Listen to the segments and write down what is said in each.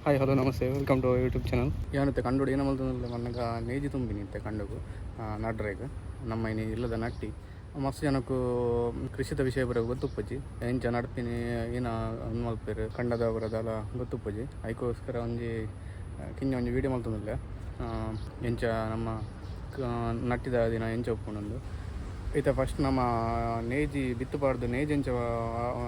hi hello ನಮಸ್ತೆ welcome to YouTube channel ಏನತ್ತೆ ಕಂಡು ಏನೋ ಮಲ್ತಂದ್ರೆ ಮನಗ ನೇಜಿ ತುಂಬಿನಿತ್ತೆ ಕಂಡುಗು ನಡ್ರೇಗ ನಮ್ಮ ಇನ್ನು ಇಲ್ಲದ ನಟ್ಟಿ ಮಸ್ತ್ ಜನಕ್ಕೂ ಕೃಷಿದ ವಿಷಯ ಬರೋ ಗೊತ್ತುಪ್ಪಜಿ ಎಂಚ ನಡ್ಪಿನಿ ಏನ ಮಲ್ಪೇರು ಕಂಡದ ಬರೋದಲ್ಲ ಗೊತ್ತುಪ್ಪಜಿ ಅದಕ್ಕೋಸ್ಕರ ಒಂಜಿ ಕಿಂಜ ಒಂಜಿ ವೀಡಿಯೋ ಮಲ್ತಂದಿಲ್ಲ ಎಂಚ ನಮ್ಮ ನಟ್ಟಿದ ದಿನ ಎಂಚ ಒಪ್ಪುಂಡು ಈತ ಫಸ್ಟ್ ನಮ್ಮ ನೇಜಿ ಬಿತ್ತುಪಾಡ್ದು ನೇಜಿ ಎಂಚ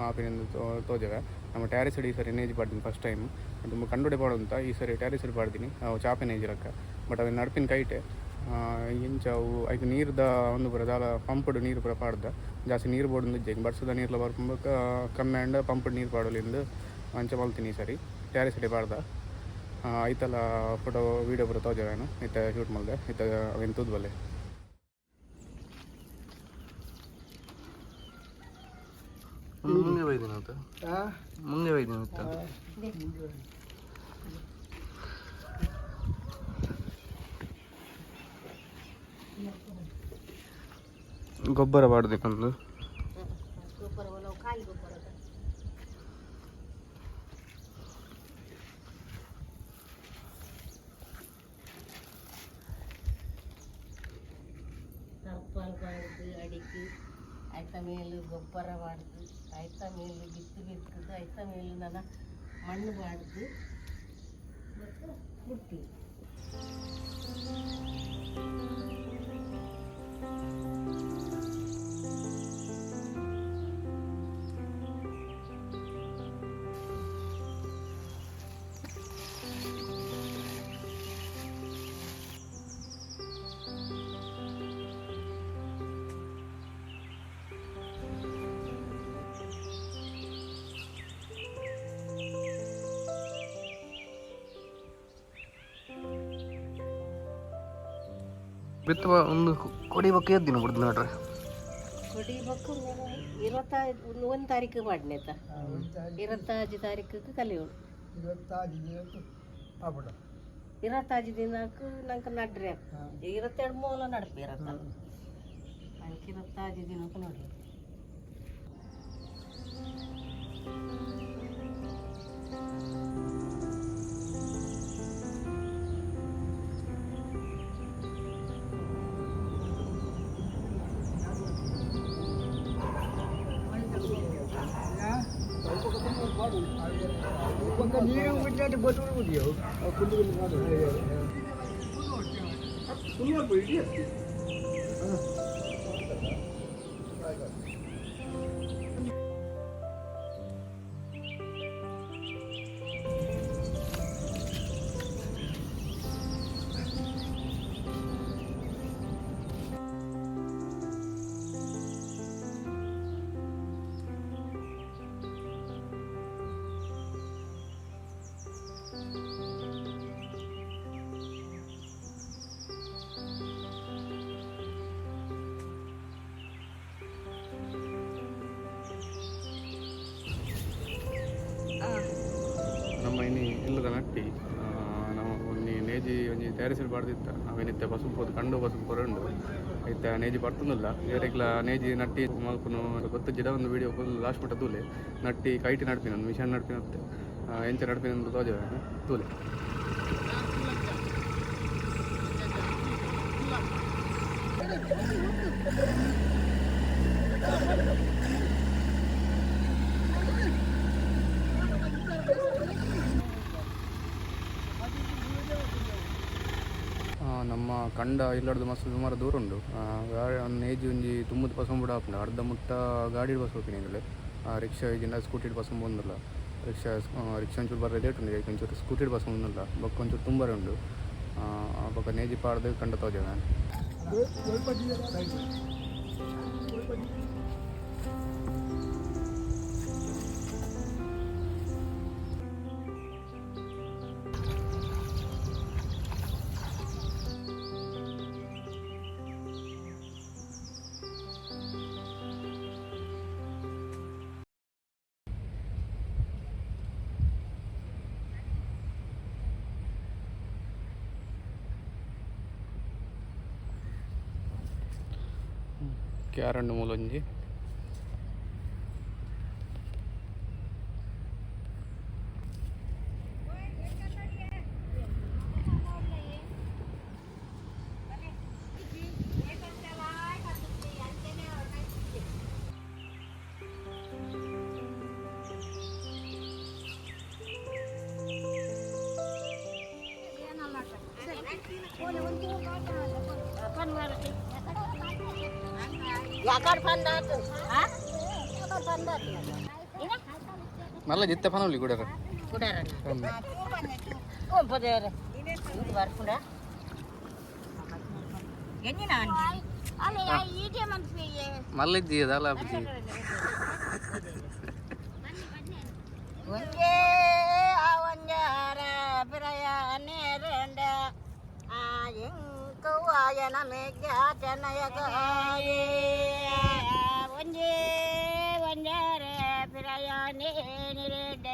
ಆಪಿನಿಂದ ತೋಜವೆ ನಮ್ಮ ಟ್ಯಾರಿಸಡಿ ಈ ಸರಿ ನೇಜಿ ಪಾಡ್ತೀನಿ ಫಸ್ಟ್ ಟೈಮ್ ತುಂಬ ಕಂಡುಡೆ ಪಾಡು ಅಂತ ಈ ಸರಿ ಟ್ಯಾರಿಸಡಿ ಪಾಡ್ತೀನಿ ಅವು ಚಾಪೆ ನೇಜಿ ಲೆಕ್ಕ ಬಟ್ ಅವು ನಡ್ಪಿನ ಕೈಟೆ ಎಂಚ ಅವು ಅದಕ್ಕೆ ನೀರ್ದ ಒಂದು ಬರೋದಾಲ ಪಂಪ್ಡ್ ನೀರು ಪೂರ ಪಾಡ್ದ ಜಾಸ್ತಿ ನೀರು ಬೋರ್ಡು ಇಜ್ಜೆ ಬರ್ಸದ ನೀರ್ಲ ಬರ್ಕೊಂಬ ಕಮ್ಮಿ ಅಂಡ್ ಪಂಪ್ಡ್ ನೀರು ಪಾಡೋಲಿಂದ ಅಂಚ ಮಲ್ತೀನಿ ಈ ಸರಿ ಟ್ಯಾರಿಸಡಿ ಪಾಡ್ದ ಐತಲ್ಲ ಫೋಟೋ ವೀಡಿಯೋ ಪೂರ ತೋಜವೇನು ಇತ್ತ ಶೂಟ್ ಮಲ್ದೆ ಇತ್ತ ಅವೇನು ತೂದ್ಬಲ್ಲೆ ಮುಂಗೆ ಬೈದಿನ ಮುಂಗೆ ಬೈದಿನ ಗೊಬ್ಬರ ಬಾಡ್ದಿಕ್ಕಂದು ಅಡಿಕೆ ಆಯ್ತ ಮೇಲು ಗೊಬ್ಬರ ಬಾಡ್ದು ಆಯ್ತ ಮೇಲು ಬಿತ್ತು ಬಿತ್ತದು ಆಯ್ತ ಮೇಲು ನನ್ನ ಮಣ್ಣು ಬಾಡ್ದು ಮತ್ತು ಮುಟ್ಟಿ ಬಿತ್ತುವ ಒಂದು ಕೊಡಿಬೇಕು ಎದ್ದಿನ ಬಿಡ್ದು ನೋಡ್ರಿ ಕೊಡಿಬೇಕು ಒಂದು ತಾರೀಕು ಮಾಡಿನೇತ 25 ತಾರೀಕಿಗೆ ಕಲಿಯೋಳು 25 ದಿನಕ್ಕೆ ನಂಗೆ ನಡ್ರಿ 22 ಮೂಲ ನಡ್ಪಿ ಇರತ್ತ ನಂಗೆ 25 ದಿನಕ್ಕೆ ನೋಡಿ ನೀರು ಬಿಟ್ಟು ಬದುಕುವುದಿಯೋ ನಮ್ಮ ಇನ್ನು ಇಲ್ಲದ ನಟ್ಟಿ ನಾವು ಒಂಜಿ ನೇಜಿ ಒಂಜಿ ತಯಾರಿಸಿ ಬಾಡ್ದಿತ್ತ ಅವೇನಿತ್ತೆ ಪಸುಪೋದು ಕಂಡು ಪಸುಪು ಕೊರಂಡು ಇತ್ತ ನೇಜಿ ಬರ್ತಂದಿಲ್ಲ ಬೇರೆಗ್ಲ ನೇಜಿ ನಟ್ಟಿ ಮಲ್ಪನು ಗೊತ್ತ ಜಿಡ ಒಂದು ವೀಡಿಯೋ ಫುಲ್ ಲಾಸ್ಟ್ ಮಟ್ಟ ತೂಲೆ ನಟ್ಟಿ ಕೈಟಿ ನಡ್ಪಿನ ಒಂದು ಮಿಷನ್ ನಡ್ಪಿನತ್ತೆ ಎಂಚ ನಡ್ಪಿನ ತೋಜವೆ ತೂಲೆ ನಮ್ಮ ಕಂಡ ಇಲ್ಲಡ್ದು ಮಸ್ತ್ ಸುಮಾರು ದೂರ ಉಂಡು ನೇಜಿ ಒಂಜಿ ತುಂಬದ ಪಸಂಬು ಬಿಡ ಹಾಪುಂಡು ಅರ್ಧ ಮುಟ್ಟ ಗಾಡಿ ಬಸ್ ಹೋಗ್ತೀನಿ ರಿಕ್ಷಾ ಈಜಿಂದ ಸ್ಕೂಟಿಡ್ ಬಸ್ ಬಂದಿಲ್ಲ ರಿಕ್ಷಾ ಒಂಚೂರು ಬರೋ ಲೇಟ್ ಉಂಡು ಈಗ ಒಂಚೂರು ಸ್ಕೂಟಿಡ್ ಬಸ್ ಬಂದಿಲ್ಲ ಬೊಕ್ಕ ಒಂಚೂರು ತುಂಬರೆ ಉಂಡು ಬೊಕ್ಕ ನೇಜಿ ಪಾಡ್ದು ಕಂಡ ತೋಜೆ ನಾನು ಕ್ಯಾರಂಡು ಮೂಲೊಂಜಿ याकड फंदात मला जिथे फनवली कुठे మళ్ళీ అలా ಒಂದೇ ಅವಂಜಾರ ಪ್ರಯಾಣೆ ರೆಂಡ ಎಂಕವಾಯನ ಮೇಘ್ಯಾಚನಯಗಾಯೇ ಒಂದೇ ವಂಜಾರ ಪ್ರಯಾಣೆ ನಿರೆಂಡ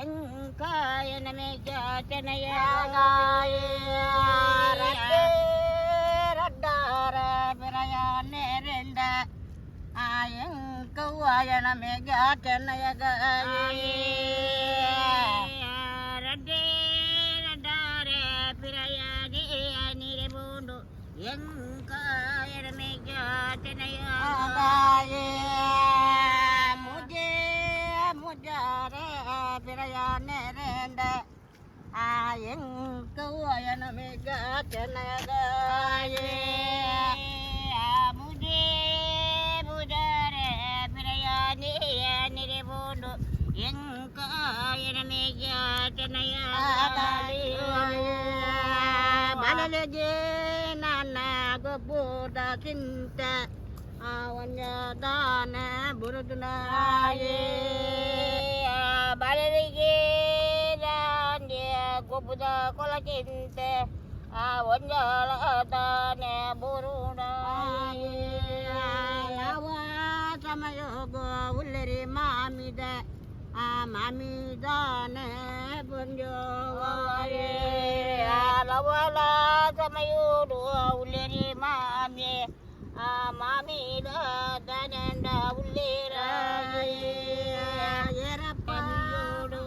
ಎಂಕಾಯನ ಮೇಘ್ಯಾಚನಯಗಾಯೇ ರಡ್ಡಾರ ಪ್ರಯಾಣೆ ರೆಂಡ ಎಂಕವಾಯನ ಮೇಘ್ಯಾಚನಯಗಾಯೇ ಮುಜೆ ಮುಜಾರ ಪ್ರಯಾಣೆ ರೆಂಡ ಎಂಕವಾಯನ ಮೇಘಾಚನಗಾಯೇ ಮುಜೆ ಮುಜಾರ ಪ್ರಯಾಣೆ ನಿರೆಬೋಂಡು ಎಂಕಾಯನ ಮೇಘಾಚನಗಾಯೇ ಬಲಲಜೆ ನನ್ನ ಗೊಬ್ಬುದ ಚಿಂತ ದಾನ ಬುರುದುನಾಯೇ ಬಲರಿಗೆ ದಾಂಡ್ಯ ಗೊಬ್ಬುದ ಕೊಲಚಿಂತ ಒಂಜಾಳ ದಾನ ಬುರುಡಾಯೇ ಯಾವ ಸಮಯೋಗ ಉಲ್ಲರಿ ಮಾಮಿದ ಮಾಮಿದಾನ ಬಂಜೋವಾಯೇ ಲವಲ ಸಮಯೋಡು ಉಲ್ಲರಿ ಮಾಮಿ ಮಾಮಿದ ದನಂದ ಉಲ್ಲೇರಾಯೇ ಎರಪ್ಪನಿಯೋಡು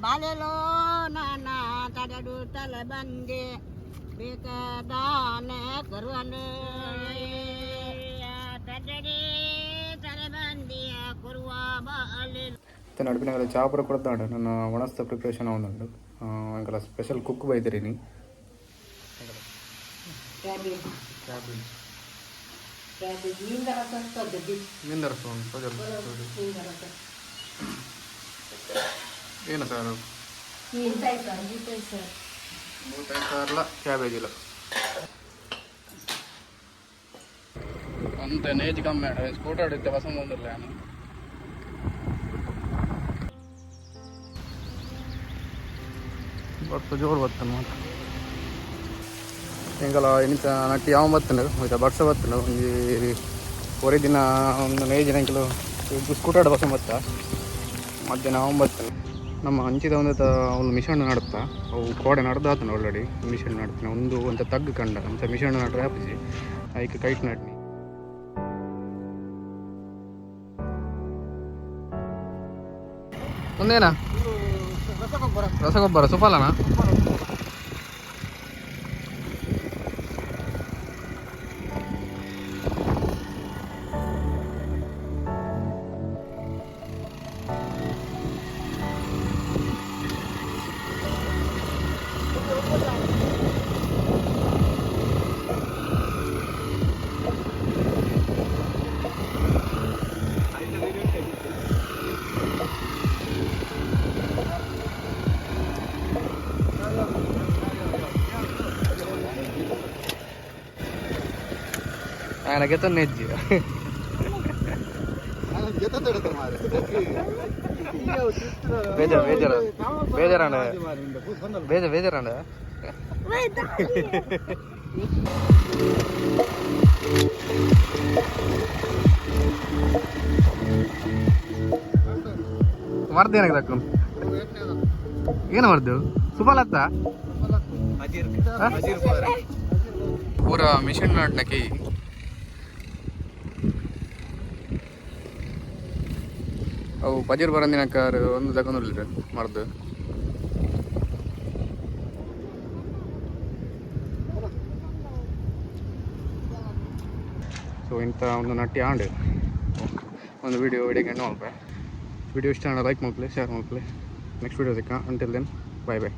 ಬಾಲೆಲೋ ನನ್ನ ತಡಡು ತಲೆ ಬಂದೆ ಬೇಕಾದಾನ ಕೊರುವನು ತಡಡಿ ತಲೆ ಬಂದಿಯ ಕೊರುವ ಬಾಲೆ నడిపిన చేపలు కొడతాడు నన్ను వనస్త ప్రిపరేషన్ అవునండు ఇంకా స్పెషల్ కుక్ బయటరిని ಏನು సార్ 35 సార్ల క్యాబేజీలో అంత నేజ్ కమ్మాడు స్కూటర్ అడిగితే వసం ఉందిలే అని ಬಟ್ ಜೋರು ಬರ್ತದೆ ಮಾತ್ರ ಹಿಂಗಲ್ಲ ಇನ್ನಿತ ನಟ್ಟಿ ಯಾವ ಬರ್ತದೆ ಮತ್ತೆ ಬಡ್ಸ ಬರ್ತದೆ ಒಂದು ಹೊರೆ ದಿನ ಒಂದು 5 ದಿನ ಕಿಲೋ ಸ್ಕೂಟರ್ ಬಸ್ ಬತ್ತ ಮಧ್ಯಾಹ್ನ ಅವ ಬರ್ತದೆ ನಮ್ಮ ಹಂಚಿದ ಒಂದು ಮಿಷನ್ ನಡುತ್ತಾ ಅವು ಕೋಡೆ ನಡ್ದಾತನ ಆಲ್ರೆಡಿ ಮಿಷನ್ ನಡ್ತಾನೆ ಒಂದು ತಗ್ಗು ಕಂಡ ಅಂತ ಮಿಷನ್ ನಡ್ರೆ ಹಾಪಿಸಿ ಅದಕ್ಕೆ ಕೈಟ್ ನಡ್ನಿ ಒಂದೇನಾ ರಸಗೊಬ್ಬರ ಸುಫಲನಾ ఆయన గెత నెజ్జి ಬೇಜಾರಂಡ ಮಾಡ್ದೆ ಏನಕ್ಕೆ ಏನು ಮಾಡ್ದೆವು ಸುಫಲತ್ತ ಪೂರ ಮಿಷನ್ ನಾಟ್ನಕ್ಕೆ ಅವು ಪಜೀರ್ ಬರಂದಿನಕ್ಕಾರ ಒಂದು ತಗೊಂಡಿಲ್ಲ ಮರ್ದು ಸೊ ಇಂಥ ಒಂದು ನಟ್ಟಿ ಆಂಡ್ ಒಂದು ವಿಡಿಯೋ ಹಿಡಿಕೊಂಡು ನೋಡ್ಬೆ ವಿಡಿಯೋ ಇಷ್ಟ ಲೈಕ್ ಮಾಡ್ಕೊಳ್ಳಿ ಶೇರ್ ಮಾಡ್ಕೊಳ್ಳಿ ನೆಕ್ಸ್ಟ್ ವಿಡಿಯೋ ಸಿಕ್ಕ ಅಂಟಿಲ್ ದೆನ್ ಬಾಯ್ ಬಾಯ್